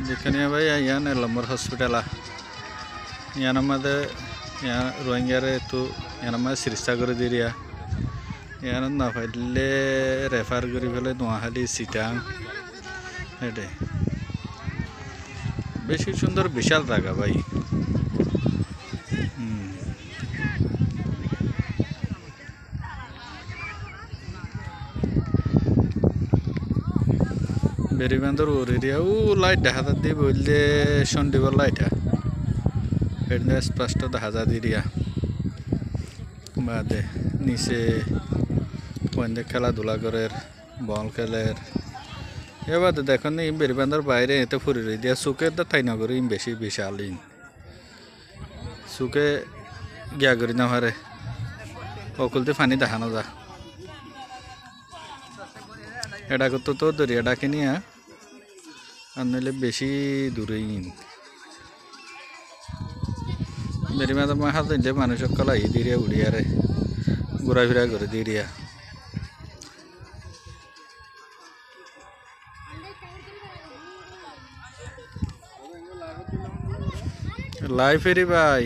যেখানে ভাই ইয়ান এলম্বর হসপিটালা ইয়ান আমাদের ইয়া রোহিঙ্গারে তো ইয়ান আমাদের চিকিৎসা করে দিরিয়া ইয়ান না পাইলে রেফার করে ফেলে নোয়াখালী চিটাং এটাই বেশি সুন্দর বিশাল জায়গা ভাই। বেরিবান্ধর ওর এরিয়া ও লাইট দেখা দিয়ে বললে সন্ডিবর লাইটা এটা স্পষ্ট দেখা যা দিরিয়া বাদে নিচে পয়েন্টে খেলাধুলা করের বল খেলের এবার দেখুন ই বেরিবান্ধর বাইরে এতে ফুরি দিয়া চুকে তো ঠাই নগর ইম বেশি বিশাল ইন চুকে গিয়া করি না হারে অকুলতে পানি দেখানো যা এটা করতো তো দরিয়াটাকে নিয়ে আর নইলে বেশি দূরে ইন বেরিমাদ হাত দিলে মানুষ কলা ই দিরিয়া উড়িয়ারে ঘোরাফেরা করে দিরিয়া লাইফ এরি ভাই।